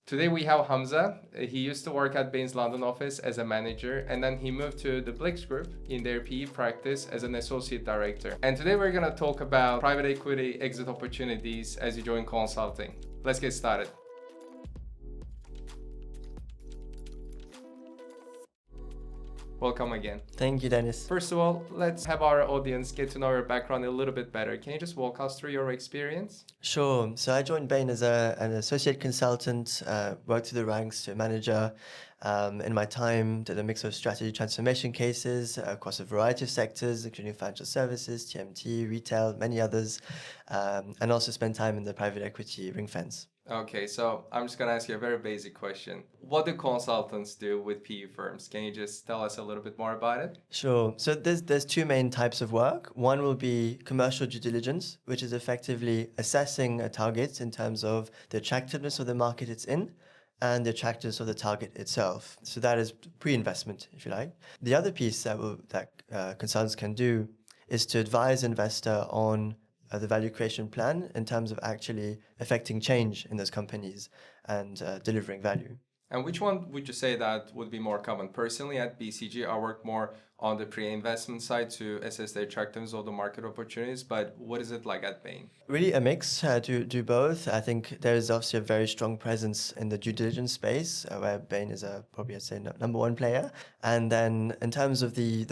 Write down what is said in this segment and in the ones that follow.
Today we have Hamza. He used to work at Bain's London office as a manager, and then he moved to the Blixt Group in their PE practice as an associate director. And today we're gonna talk about private equity exit opportunities as you join consulting. Let's get started. Welcome again. Thank you, Dennis. First of all, let's have our audience get to know your background a little bit better. Can you just walk us through your experience? Sure. So I joined Bain as an associate consultant, worked through the ranks to manager. In my time, did a mix of strategy transformation cases across a variety of sectors, including financial services, TMT, retail, many others, and also spent time in the private equity ring fence. Okay, so I'm just gonna ask you a very basic question. What do consultants do with PE firms? Can you just tell us a little bit more about it? Sure. So there's two main types of work. One will be commercial due diligence, which is effectively assessing a target in terms of the attractiveness of the market it's in and the attractiveness of the target itself. So that is pre-investment, if you like. The other piece that consultants can do is to advise investor on the value creation plan in terms of actually affecting change in those companies and delivering value. And which one would you say that would be more common? Personally, at BCG, I work more on the pre-investment side to assess the attractiveness of the market opportunities, but what is it like at Bain? Really a mix, do both. I think there is obviously a very strong presence in the due diligence space, where Bain is probably, I'd say, number one player. And then in terms of the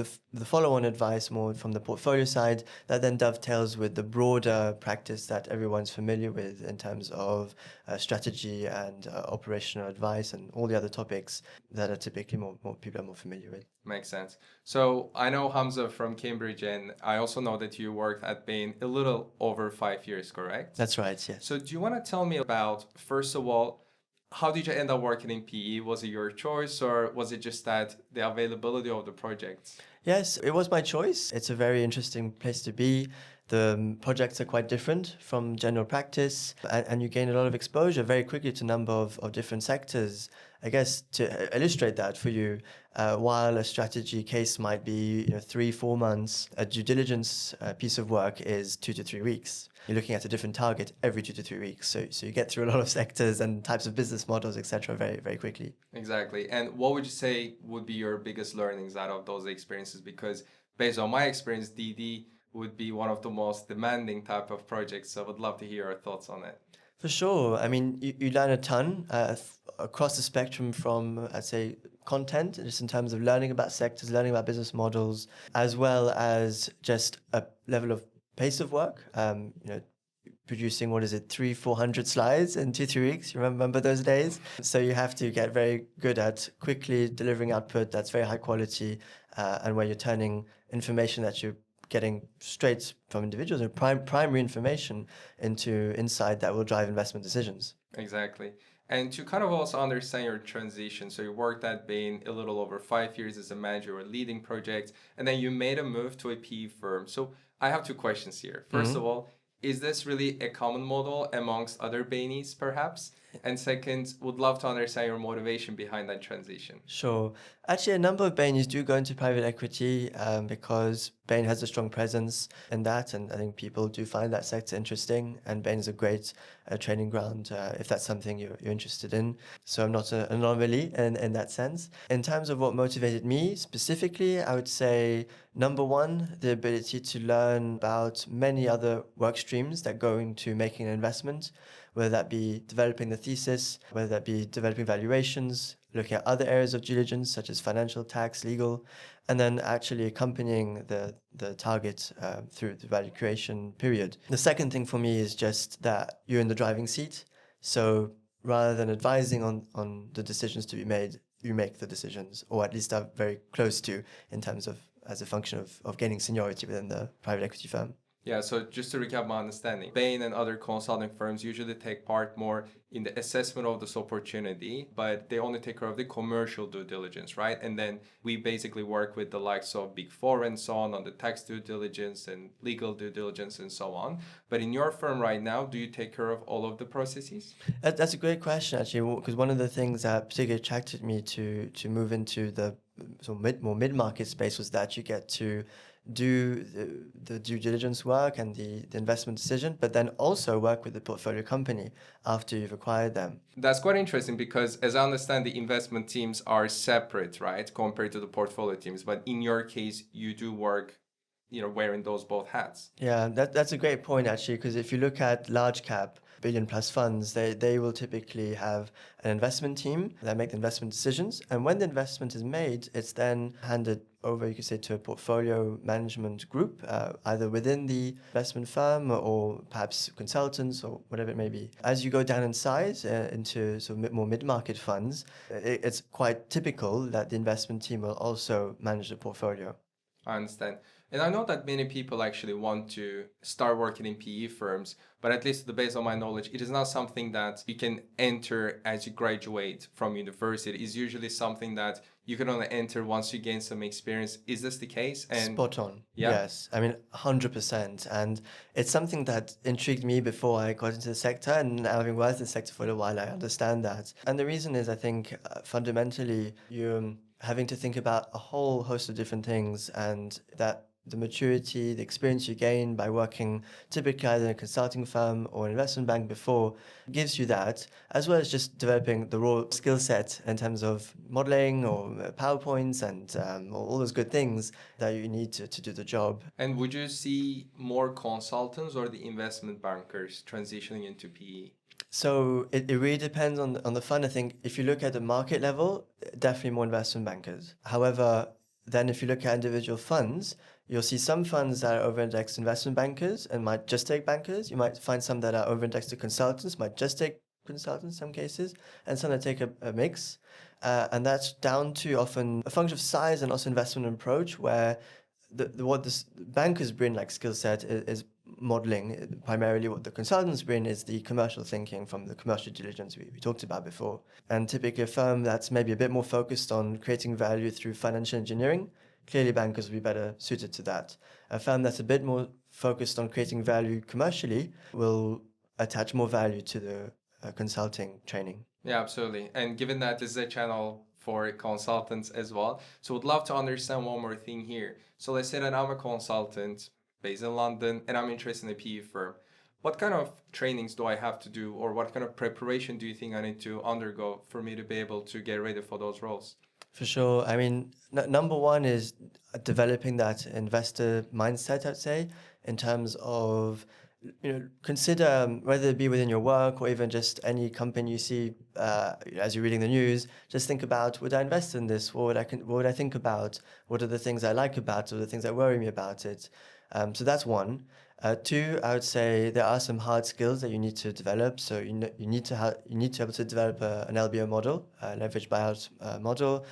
follow-on advice more from the portfolio side, that then dovetails with the broader practice that everyone's familiar with in terms of strategy and operational advice and all the other topics that are typically more people are more familiar with. Makes sense. So I know Hamza from Cambridge, and I also know that you worked at Bain a little over 5 years, correct? That's right, yes. So do you want to tell me about, first of all, how did you end up working in PE? Was it your choice, or was it just that the availability of the projects? Yes, it was my choice. It's a very interesting place to be. The projects are quite different from general practice, and you gain a lot of exposure very quickly to a number of different sectors. I guess to illustrate that for you, while a strategy case might be 3-4 months, a due diligence piece of work is 2 to 3 weeks. You're looking at a different target every 2 to 3 weeks. So you get through a lot of sectors and types of business models, etc., very, very quickly. Exactly. And what would you say would be your biggest learnings out of those experiences? Because based on my experience, DD would be one of the most demanding type of projects. So I would love to hear your thoughts on it. For sure. I mean, you learn a ton across the spectrum from, I'd say, content, just in terms of learning about sectors, learning about business models, as well as just a level of pace of work. Producing, 300-400 slides in 2-3 weeks. You remember those days? So you have to get very good at quickly delivering output that's very high quality, and where you're turning information that you're getting straight from individuals or primary information into insight that will drive investment decisions. Exactly. And to kind of also understand your transition, so you worked at Bain a little over 5 years as a manager or leading projects, and then you made a move to a PE firm. So I have two questions here. First of all, is this really a common model amongst other Bainies, perhaps? And second, would love to understand your motivation behind that transition. Sure. Actually, a number of Bainies do go into private equity because Bain has a strong presence in that, and I think people do find that sector interesting, and Bain is a great training ground if that's something you're interested in. So I'm not an anomaly in that sense. In terms of what motivated me specifically, I would say, number one, the ability to learn about many other work streams that go into making an investment, whether that be developing the thesis, whether that be developing valuations, looking at other areas of diligence such as financial, tax, legal, and then actually accompanying the target through the value creation period. The second thing for me is just that you're in the driving seat. So rather than advising on the decisions to be made, you make the decisions, or at least are very close to, in terms of as a function of gaining seniority within the private equity firm. Yeah, so just to recap my understanding, Bain and other consulting firms usually take part more in the assessment of this opportunity, but they only take care of the commercial due diligence, right? And then we basically work with the likes of Big Four and so on the tax due diligence and legal due diligence and so on. But in your firm right now, do you take care of all of the processes? That's a great question, actually, because one of the things that particularly attracted me to move into the more mid-market space was that you get to do the due diligence work and the investment decision, but then also work with the portfolio company after you've acquired them. That's quite interesting because, as I understand, the investment teams are separate, right, compared to the portfolio teams. But in your case, you do work, wearing those both hats. Yeah, that's a great point actually, because if you look at large cap billion plus funds, they will typically have an investment team that make the investment decisions. And when the investment is made, it's then handed over, you could say, to a portfolio management group, either within the investment firm or perhaps consultants or whatever it may be. As you go down in size into sort of more mid-market funds, it's quite typical that the investment team will also manage the portfolio. I understand. And I know that many people actually want to start working in PE firms, but at least to the base of my knowledge, it is not something that you can enter as you graduate from university. It's usually something that you can only enter once you gain some experience. Is this the case? And Spot on. yeah? Yes. I mean, 100%. And it's something that intrigued me before I got into the sector. And now having worked in the sector for a while, I understand that. And the reason is, I think, fundamentally, you're having to think about a whole host of different things, and that the maturity, the experience you gain by working typically either in a consulting firm or an investment bank before gives you that, as well as just developing the raw skill set in terms of modeling or PowerPoints and all those good things that you need to do the job. And would you see more consultants or the investment bankers transitioning into PE? So it really depends on the fund. I think if you look at the market level, definitely more investment bankers. However, then if you look at individual funds, you'll see some funds that are over-indexed investment bankers and might just take bankers. You might find some that are over-indexed to consultants, might just take consultants in some cases, and some that take a mix. And that's down to often a function of size and also investment approach, where what the bankers bring like skill set is modeling. Primarily what the consultants bring is the commercial thinking from the commercial diligence we talked about before. And typically a firm that's maybe a bit more focused on creating value through financial engineering, clearly bankers will be better suited to that. A firm that's a bit more focused on creating value commercially will attach more value to the consulting training. Yeah, absolutely. And given that this is a channel for consultants as well, so would love to understand one more thing here. So let's say that I'm a consultant based in London and I'm interested in a PE firm. What kind of trainings do I have to do, or what kind of preparation do you think I need to undergo for me to be able to get ready for those roles? For sure. I mean, number one is developing that investor mindset, I'd say, in terms of, consider whether it be within your work or even just any company you see as you're reading the news, just think about, would I invest in this? What would I think about? What are the things I like about it? What are the things that worry me about it? So that's one. Two, I would say there are some hard skills that you need to develop. So you need to be able to develop an LBO model, leverage buyout model.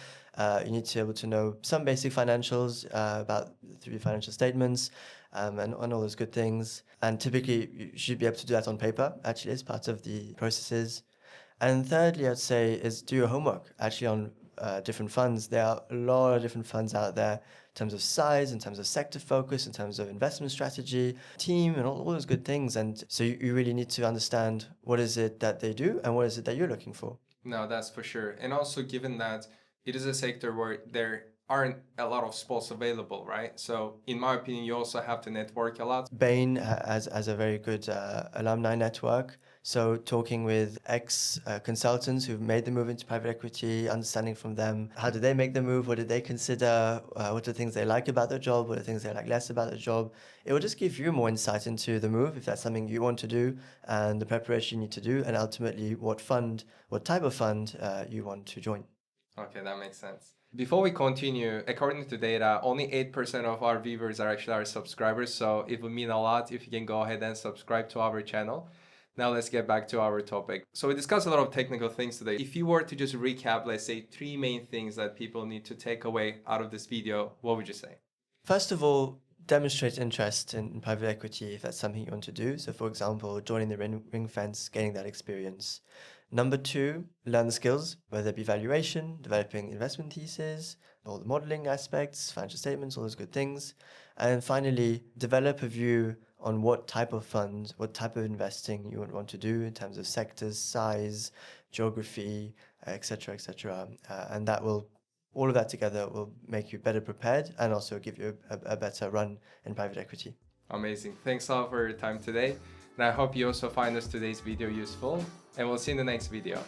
You need to be able to know some basic financials about the financial statements and all those good things. And typically, you should be able to do that on paper, actually, as part of the processes. And thirdly, I'd say is do your homework, actually, on different funds. There are a lot of different funds out there in terms of size, in terms of sector focus, in terms of investment strategy, team, and all those good things. And so you really need to understand what is it that they do and what is it that you're looking for. No, that's for sure. And also given that it is a sector where there aren't a lot of spots available, right? So in my opinion, you also have to network a lot. Bain has a very good alumni network. So talking with ex-consultants who've made the move into private equity, understanding from them, how did they make the move? What did they consider? What are the things they like about their job? What are the things they like less about the job? It will just give you more insight into the move, if that's something you want to do, and the preparation you need to do, and ultimately what type of fund you want to join. Okay, that makes sense. Before we continue, according to data, only 8% of our viewers are actually our subscribers. So it would mean a lot if you can go ahead and subscribe to our channel. Now let's get back to our topic. So we discussed a lot of technical things today. If you were to just recap, let's say 3 main things that people need to take away out of this video, what would you say? First of all, demonstrate interest in private equity if that's something you want to do. So for example, joining the ring fence, gaining that experience. Number 2, learn the skills, whether it be valuation, developing investment thesis, all the modeling aspects, financial statements, all those good things. And finally, develop a view on what type of fund, what type of investing you would want to do in terms of sectors, size, geography, etc., etc. And that will all of that together will make you better prepared and also give you a better run in private equity. Amazing. Thanks a lot for your time today. And I hope you also find us today's video useful. And we'll see you in the next video.